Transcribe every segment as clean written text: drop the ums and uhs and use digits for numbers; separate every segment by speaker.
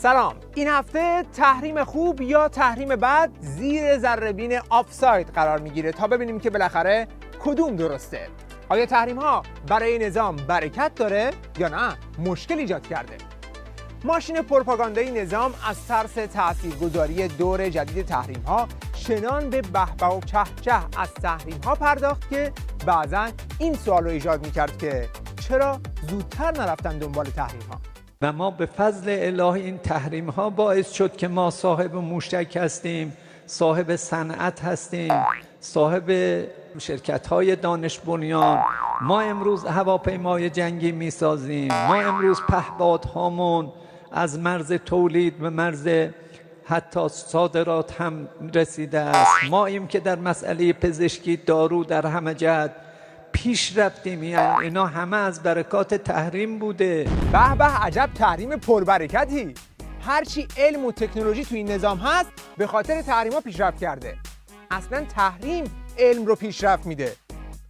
Speaker 1: سلام. این هفته تحریم خوب یا تحریم بد زیر ذره‌بین آفساید قرار میگیره تا ببینیم که بالاخره کدوم درسته. آیا تحریم ها برای نظام برکت داره یا نه مشکل ایجاد کرده؟ ماشین پروپاگاندای نظام از ترس تاثیرگذاری دور جدید تحریم ها چنان به بهبه و چهچه از تحریم ها پرداخت که بعضا این سوال رو ایجاد میکرد که چرا زودتر نرفتن دنبال تحریم ها؟
Speaker 2: و ما به فضل الهی این تحریم ها باعث شد که ما صاحب موشک هستیم، صاحب صنعت هستیم، صاحب شرکت های دانش بنیان. ما امروز هواپیمای جنگی می سازیم، ما امروز پهپادهامون از مرز تولید به مرز حتی صادرات هم رسیده است. ما ایم که در مسئله پزشکی دارو در همه جهت پیش رفتیم. یعنی اینا همه از برکات تحریم بوده.
Speaker 1: به به، عجب تحریم پربرکتی. هرچی علم و تکنولوژی تو این نظام هست به خاطر تحریم‌ها پیشرفت کرده. اصلا تحریم علم رو پیشرفت میده.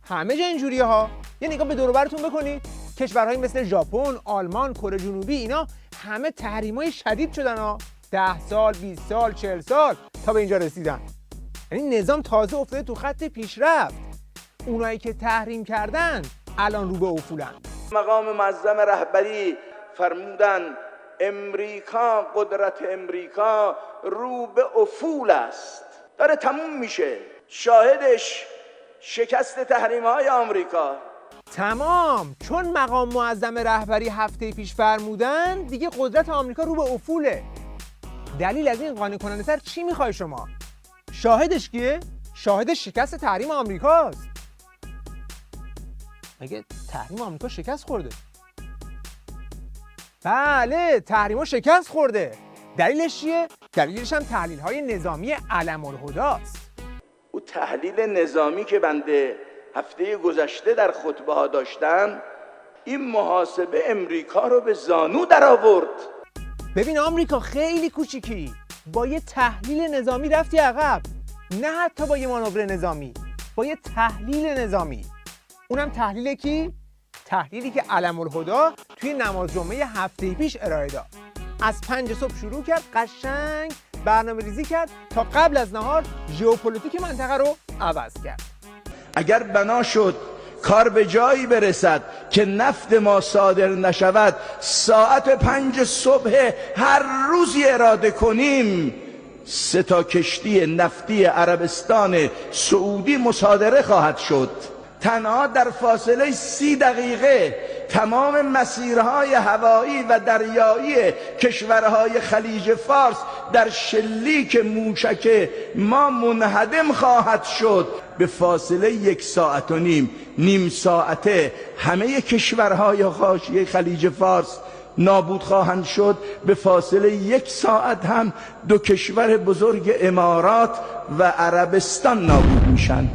Speaker 1: همه جا اینجوریه ها. یه نگاه به دور و برتون بکنید. کشورهایی مثل ژاپن، آلمان، کره جنوبی اینا همه تحریم‌های شدید شدن ها. 10 سال، 20 سال، 40 سال تا به اینجا رسیدن. یعنی نظام تازه افتاده تو خط پیشرفت. اونایی که تحریم کردن الان رو به افولن.
Speaker 3: مقام معظم رهبری فرمودن امریکا، قدرت امریکا رو به افول است، داره تموم میشه. شاهدش شکست تحریم‌های آمریکا.
Speaker 1: تمام، چون مقام معظم رهبری هفته پیش فرمودن دیگه قدرت آمریکا رو به افوله. دلیل از این قانع کننده تر چی میخوای شما؟ شاهدش کیه؟ شاهدش شکست تحریم آمریکاست. مگه تحریم آمریکا شکست خورده؟ بله، تحریم‌ها شکست خورده. دلیلش چیه؟ دلیلش هم تحلیل‌های نظامی علم‌الهداست.
Speaker 3: او تحلیل نظامی که بنده هفته گذشته در خطبه ها داشتم، این محاسبه امریکا رو به زانو در آورد.
Speaker 1: ببین آمریکا خیلی کوچیکی با یه تحلیل نظامی رفتی عقب. نه حتی با یه مانور نظامی، با یه تحلیل نظامی. اونم تحلیل کی؟ تحلیلی که علم‌الهدا توی نماز جمعه هفته پیش ارائه داد. از 5 صبح شروع کرد، قشنگ برنامه ریزی کرد تا قبل از نهار ژئوپلیتیک منطقه رو عوض کرد.
Speaker 3: اگر بنا شد کار به جایی برسد که نفت ما صادر نشود، ساعت 5 صبح هر روزی اراده کنیم 3 تا کشتی نفتی عربستان سعودی مصادره خواهد شد. تنها در فاصله 30 دقیقه تمام مسیرهای هوایی و دریایی کشورهای خلیج فارس در شلیک موشک ما منهدم خواهد شد. به فاصله 1 ساعت و نیم ساعته همه کشورهای حاشیه خلیج فارس نابود خواهند شد. به فاصله 1 ساعت هم 2 کشور بزرگ امارات و عربستان نابود میشن.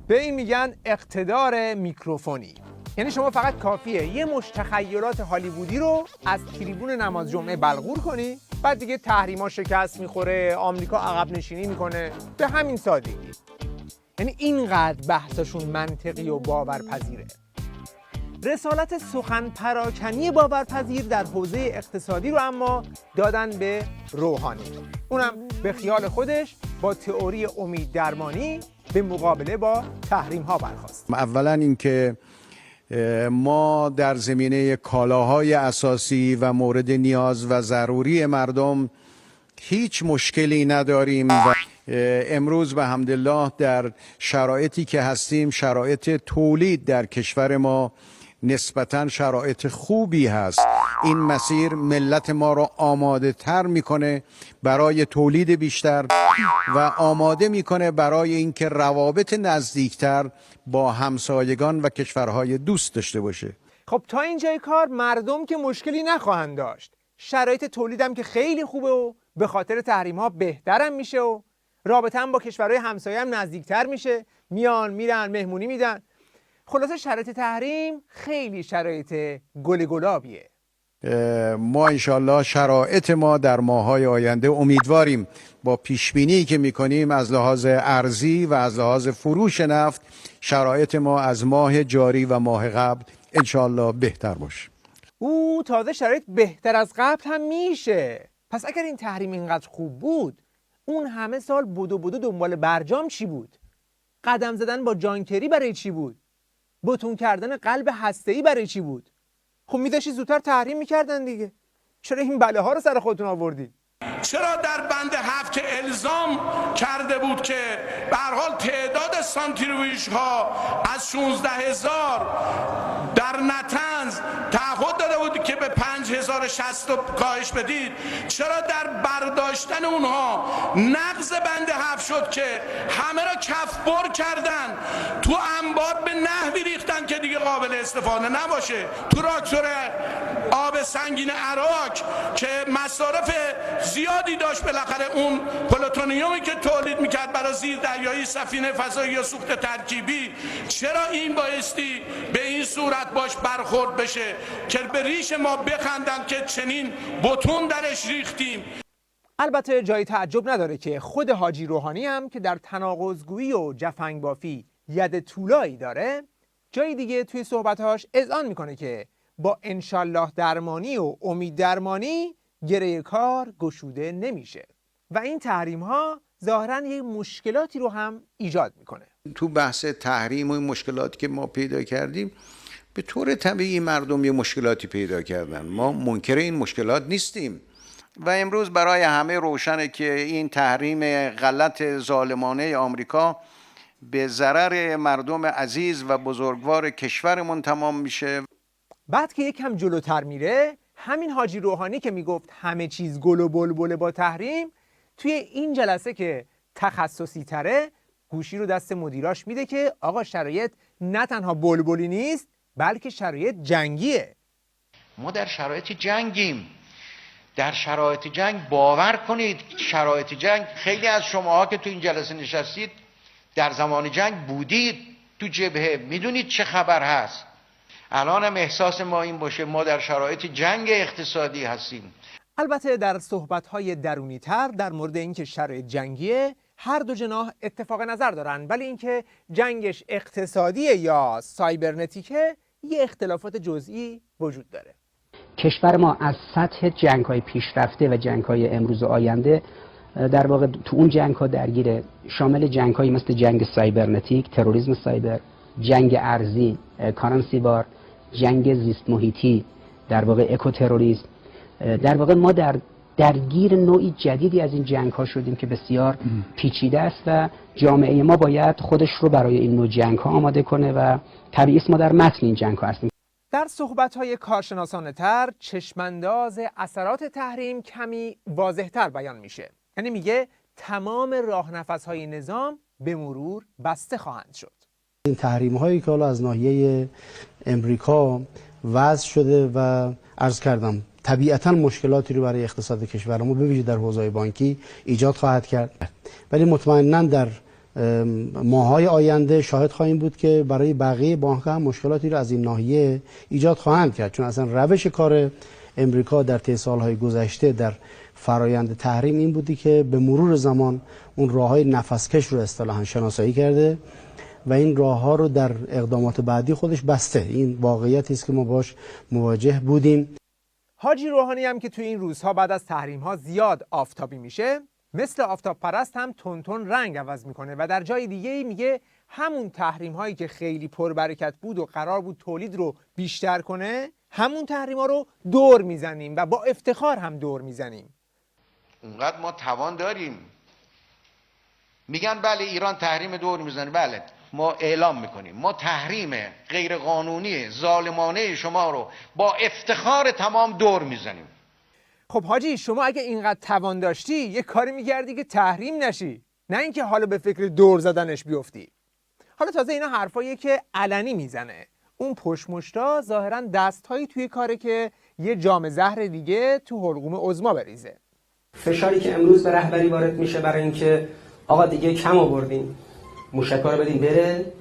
Speaker 1: به این میگن اقتدار میکروفونی. یعنی شما فقط کافیه یه مشت تخیلات هالیوودی رو از تریبون نماز جمعه بلغور کنی، بعد دیگه تحریما شکست میخوره، آمریکا عقب نشینی میکنه. به همین سادگی. یعنی اینقدر بحثشون منطقی و باورپذیره. رسالت سخن پراکنی باورپذیر در حوزه اقتصادی رو اما دادن به روحانی. اونم به خیال خودش با تئوری امید درمانی به مقابله با تحریم ها برخاست.
Speaker 4: اولا اینکه ما در زمینه کالاهای اساسی و مورد نیاز و ضروری مردم هیچ مشکلی نداریم و امروز به حمدالله در شرایطی که هستیم، شرایط تولید در کشور ما نسبتاً شرایط خوبی هست. این مسیر ملت ما را آماده تر میکنه برای تولید بیشتر و آماده میکنه برای اینکه روابط نزدیکتر با همسایگان و کشورهای دوست داشته باشه.
Speaker 1: خب تا اینجای کار مردم که مشکلی نخواهند داشت. شرایط تولیدم که خیلی خوبه و به خاطر تحریم ها بهترم میشه و رابطه هم با کشورهای همسایه هم نزدیکتر میشه. میان میرن مهمونی میدن. خلاصه شرایط تحریم خیلی شرایط گلابیه.
Speaker 4: ما انشالله شرایط ما در ماهای آینده امیدواریم با پیشبینی که میکنیم از لحاظ ارزی و از لحاظ فروش نفت شرایط ما از ماه جاری و ماه قبل انشالله بهتر باشه.
Speaker 1: تازه شرایط بهتر از قبل هم میشه. پس اگر این تحریم اینقدر خوب بود، اون همه سال بدو دنبال برجام چی بود؟ قدم زدن با جانکری برای چی بود؟ بتون کردن قلب هسته‌ای برای چی بود؟ خب میذاشی زودتر تحریم میکردن دیگه. چرا این بله ها رو سر خودتون آوردید؟
Speaker 3: چرا در بند 7 که الزام کرده بود که به هر حال تعداد سانتریفیوژ ها از 16,000 در نطنز تعهد داده بود که به 5,060 کاهش بدید، چرا در برداشتن اونها نقض بند 7 شد که همه را کف بر کردن، تو انبار به نحوی ریختن که دیگه قابل استفاده نباشه، تو راکتور آب سنگین عراق که مصارف زیادی داشت، بالاخره اون پلوتونیومی که تولید میکرد برای زیر دریایی سفینه فضایی یا سوخت ترکیبی، چرا این بایستی به این صورت باش برخورد بشه که به ریش ما بخندن که چنین بتون درش ریختیم؟
Speaker 1: البته جای تعجب نداره که خود حاجی روحانی هم که در تناقض‌گویی و جفنگ بافی ید طولایی داره، جای دیگه توی صحبت‌هاش اذعان میکنه که با انشالله درمانی و امید درمانی گره کار گشوده نمیشه و این تحریم ها ظاهراً یه مشکلاتی رو هم ایجاد میکنه.
Speaker 4: تو بحث تحریم و این مشکلاتی که ما پیدا کردیم، به طور طبیعی مردم یه مشکلاتی پیدا کردن. ما منکر این مشکلات نیستیم و امروز برای همه روشنه که این تحریم غلط ظالمانه آمریکا به ضرر مردم عزیز و بزرگوار کشورمون تمام میشه.
Speaker 1: بعد که یکم جلوتر میره، همین حاجی روحانی که میگفت همه چیز گل و بلبله با تحریم، توی این جلسه که تخصصی تره گوشی رو دست مدیراش میده که آقا شرایط نه تنها بلبلی نیست بلکه شرایط جنگیه.
Speaker 5: ما در شرایط جنگیم. در شرایط جنگ باور کنید، شرایط جنگ، خیلی از شماها که تو این جلسه نشستید در زمان جنگ بودید تو جبهه، میدونید چه خبر هست. الان هم احساس ما این باشه ما در شرایط جنگ اقتصادی هستیم.
Speaker 1: البته در صحبت‌های درونی تر در مورد اینکه شرایط جنگیه هر دو جناح اتفاق نظر دارن، ولی اینکه جنگش اقتصادیه یا سایبرنتیکه یه اختلافات جزئی وجود داره.
Speaker 6: کشور ما از سطح جنگ‌های پیشرفته و جنگ‌های امروز و آینده در واقع تو اون جنگ‌ها درگیره، شامل جنگ‌هایی مثل جنگ سایبرنتیک، تروریسم سایبر، جنگ ارزی، کارنسی وار، جنگ زیست محیطی، در واقع اکوتروریسم. در واقع ما درگیر نوعی جدیدی از این جنگ‌ها شدیم که بسیار پیچیده است و جامعه ما باید خودش رو برای این نوع جنگ‌ها آماده کنه و طبیعی است ما در متن این جنگ‌ها هستیم.
Speaker 1: در صحبت‌های کارشناسانه تر چشمانداز اثرات تحریم کمی واضح‌تر بیان میشه. یعنی میگه تمام راهنفس‌های نظام به مرور بسته خواهند شد.
Speaker 7: این تحریم هایی که حالا از ناحیه امریکا وضع شده و عرض کردم طبیعتا مشکلاتی رو برای اقتصاد کشور ما به ویژه در حوزه بانکی ایجاد خواهد کرد، ولی مطمئنا در ماه‌های آینده شاهد خواهیم بود که برای بقیه بانک‌ها هم مشکلاتی رو از این ناحیه ایجاد خواهند کرد، چون اصلا روش کار امریکا در طی سال‌های گذشته در فرایند تحریم این بودی که به مرور زمان اون راه‌های نفسکش رو اصطلاحاً شناسایی کرده و این راه‌ها رو در اقدامات بعدی خودش بسته. این واقعیتی است که ما باش مواجه بودیم.
Speaker 1: حاجی روحانی هم که توی این روزها بعد از تحریم‌ها زیاد آفتابی میشه، مثل آفتاب پرست هم تون رنگ عوض میکنه و در جای دیگه میگه همون تحریم‌هایی که خیلی پربرکت بود و قرار بود تولید رو بیشتر کنه، همون تحریم‌ها رو دور میزنیم و با افتخار هم دور میزنیم.
Speaker 5: اونقدر ما توان داریم. میگن بله ایران تحریم دور میزنه، بله ما اعلام میکنیم ما تحریم غیرقانونی ظالمانه شما رو با افتخار تمام دور میزنیم.
Speaker 1: خب حاجی شما اگه اینقدر توان داشتی یه کاری میکردی که تحریم نشی، نه اینکه حالا به فکر دور زدنش بیفتی. حالا تازه اینا حرفاییه که علنی میزنه، اون پشمشتا ظاهرا دستهایی توی کاره که یه جام زهر دیگه تو حلقوم عظما بریزه.
Speaker 8: فشاری که امروز به رهبری وارد میشه برای اینکه آقا دیگه کم آوردیم، موشک‌ها رو بدیم بره،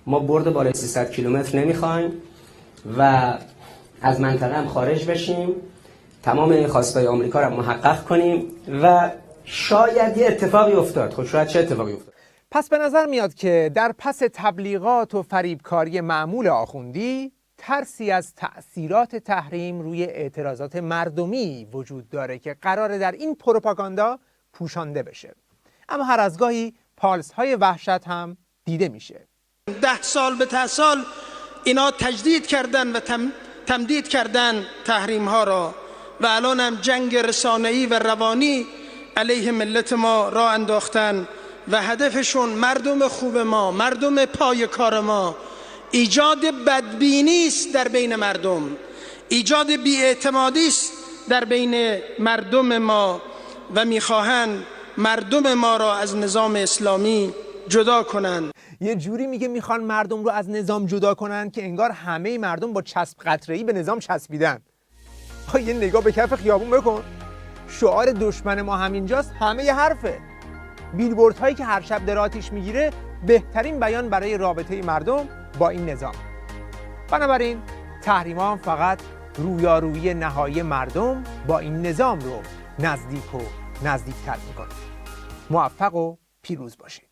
Speaker 8: ما برد بالای 300 کیلومتر نمیخوایم و از منطقه هم خارج بشیم، تمام خواستای آمریکا رو محقق کنیم و شاید یه اتفاقی افتاد. خب شاید چه اتفاقی افتاد؟
Speaker 1: پس به نظر میاد که در پس تبلیغات و فریبکاری معمول آخوندی ترسی از تأثیرات تحریم روی اعتراضات مردمی وجود داره که قراره در این پروپاگاندا پوشانده بشه. اما هر از گاهی پالس های وحشت هم دیده میشه.
Speaker 9: 10 سال به 10 سال اینا تجدید کردن و تمدید کردن تحریم ها را و الان هم جنگ رسانه‌ای و روانی علیه ملت ما را انداختن و هدفشون مردم خوب ما، مردم پای کار ما، ایجاد بدبینی است در بین مردم، ایجاد بی‌اعتمادی است در بین مردم ما و میخواهند مردم ما را از نظام اسلامی جدا کنند.
Speaker 1: یه جوری میگه میخوان مردم رو از نظام جدا کنن که انگار همه مردم با چسب قطره‌ای به نظام چسبیدن. یه نگاه به کف خیابون بکن، شعار دشمن ما همینجاست همه ی حرفه. بیلبورد هایی که هر شب در آتیش میگیره بهترین بیان برای رابطه مردم با این نظام. بنابراین تحریم ها فقط رویارویی نهایی مردم با این نظام رو نزدیکتر میکنه. موفق و پیروز باشید.